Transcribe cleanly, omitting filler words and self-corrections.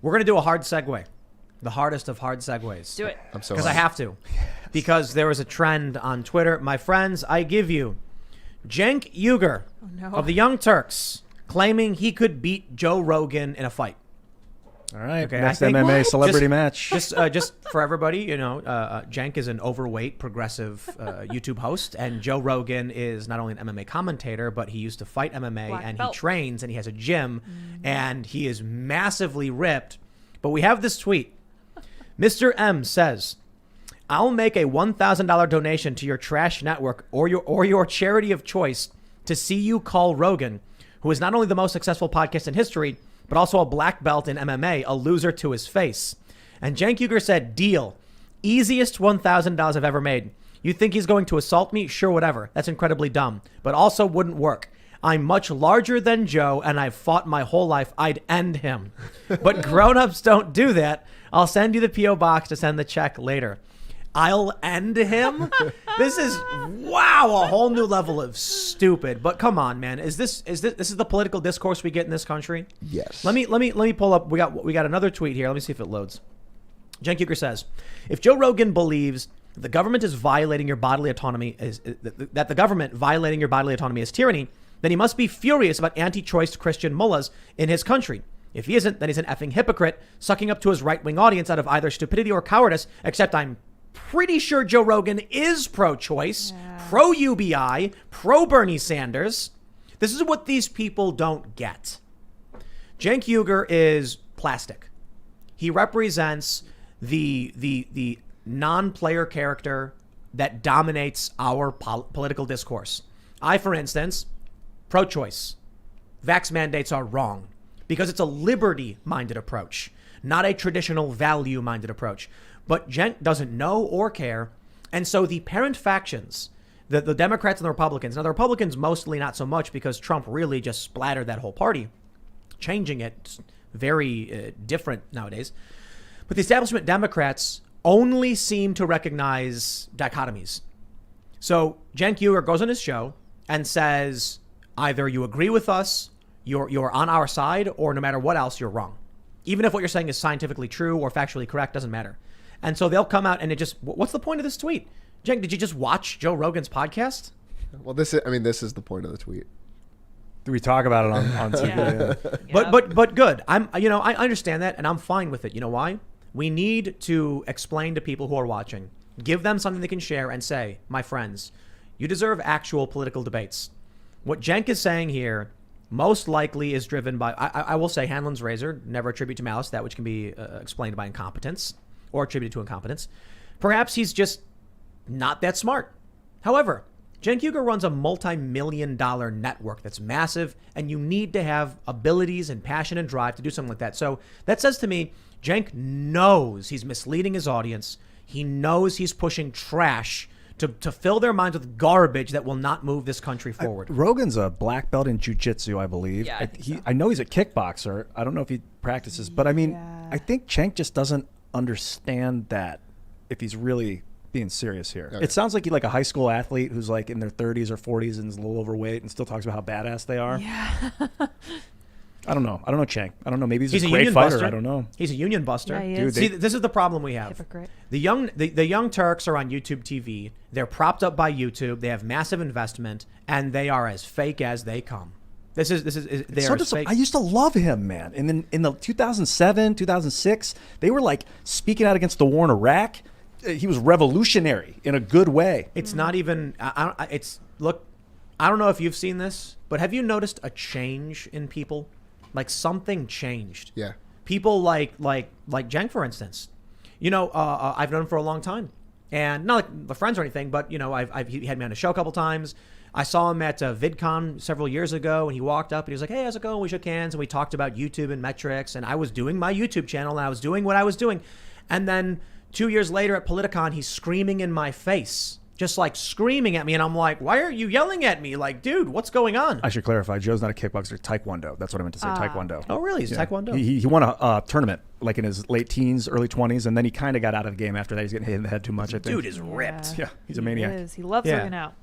We're going to do a hard segue. The hardest of hard segues. Do it. I'm so Because I have to. Because there was a trend on Twitter. My friends, I give you Cenk Uygur of the Young Turks claiming he could beat Joe Rogan in a fight. All right. Okay, Next I think- MMA celebrity Just- match. Just for everybody, Cenk is an overweight, progressive YouTube host, and Joe Rogan is not only an MMA commentator, but he used to fight MMA, Black and belt. he trains, and he has a gym, and he is massively ripped. But we have this tweet. Mr. M says, "I'll make a $1,000 donation to your trash network or your charity of choice to see you call Rogan, who is not only the most successful podcast in history, but also a black belt in MMA, a loser to his face." And Cenk Uygur said, "Deal. Easiest $1,000 I've ever made. You think he's going to assault me? Sure, whatever. That's incredibly dumb, but also wouldn't work. I'm much larger than Joe, and I've fought my whole life. I'd end him. But grown-ups don't do that. I'll send you the P.O. box to send the check later." I'll end him? This is, wow, a whole new level of stupid. But come on, man. This is the political discourse we get in this country? Yes. Let me pull up. We got another tweet here. Let me see if it loads. Cenk Uygur says, "If Joe Rogan believes the government is violating your bodily autonomy, that the government violating your bodily autonomy is tyranny, then he must be furious about anti-choice Christian mullahs in his country. If he isn't, then he's an effing hypocrite, sucking up to his right-wing audience out of either stupidity or cowardice, except I'm pretty sure Joe Rogan is pro-choice, pro-UBI, pro-Bernie Sanders. This is what these people don't get. Cenk Uygur is plastic. He represents the non-player character that dominates our political discourse. I, for instance, pro-choice. Vax mandates are wrong because it's a liberty-minded approach, not a traditional value-minded approach. But Cenk doesn't know or care. And so the parent factions, the Democrats and the Republicans, now the Republicans mostly not so much because Trump really just splattered that whole party, changing it very different nowadays. But the establishment Democrats only seem to recognize dichotomies. So Cenk Uygur goes on his show and says, either you agree with us, you're on our side, or no matter what else, you're wrong. Even if what you're saying is scientifically true or factually correct, doesn't matter. And so they'll come out and what's the point of this tweet? Cenk, did you just watch Joe Rogan's podcast? Well, this is the point of the tweet. Do we talk about it on TV? Yeah. But good. I understand that and I'm fine with it. You know why? We need to explain to people who are watching, give them something they can share and say, my friends, you deserve actual political debates. What Cenk is saying here most likely is driven by, I will say, Hanlon's razor, never attribute to malice that which can be explained by incompetence or attributed to incompetence. Perhaps he's just not that smart. However, Cenk Uygur runs a multi-million-dollar network that's massive, and you need to have abilities and passion and drive to do something like that. So that says to me, Cenk knows he's misleading his audience. He knows he's pushing trash to fill their minds with garbage that will not move this country forward. Rogan's a black belt in jiu-jitsu, I believe. Yeah, I think so. I know he's a kickboxer. I don't know if he practices, but I mean, I think Cenk just doesn't understand that if he's really being serious here. Okay. It sounds like he's like a high school athlete who's like in their 30s or 40s and is a little overweight and still talks about how badass they are. Yeah. I don't know. Cenk. I don't know. Maybe he's a a great union fighter. buster. I don't know. He's a union buster. Yeah, he Dude, is. See, this is the problem we have. Hypocrite. The young Turks are on YouTube TV. They're propped up by YouTube. They have massive investment, and they are as fake as they come. They are as fake. I used to love him, man. And then in the 2007, 2006, they were like speaking out against the war in Iraq. He was revolutionary in a good way. It's not even. Look. I don't know if you've seen this, but have you noticed a change in people? Like something changed. Yeah. People like Cenk, for instance. I've known him for a long time, and not like we're friends or anything, but he had me on a show a couple times. I saw him at VidCon several years ago, and he walked up and he was like, "Hey, how's it going?" We shook hands and we talked about YouTube and metrics, and I was doing my YouTube channel and I was doing what I was doing, and then 2 years later at Politicon, he's screaming in my face. Just like screaming at me, and I'm like, why are you yelling at me? Like, dude, what's going on? I should clarify. Joe's not a kickboxer. Taekwondo. That's what I meant to say. Taekwondo. Oh, really? He's Taekwondo. He won a tournament like in his late teens, early 20s, and then he kind of got out of the game after that. He's getting hit in the head too much, I think. Dude is ripped. Yeah, he's a He maniac. is. He loves Yeah. working out.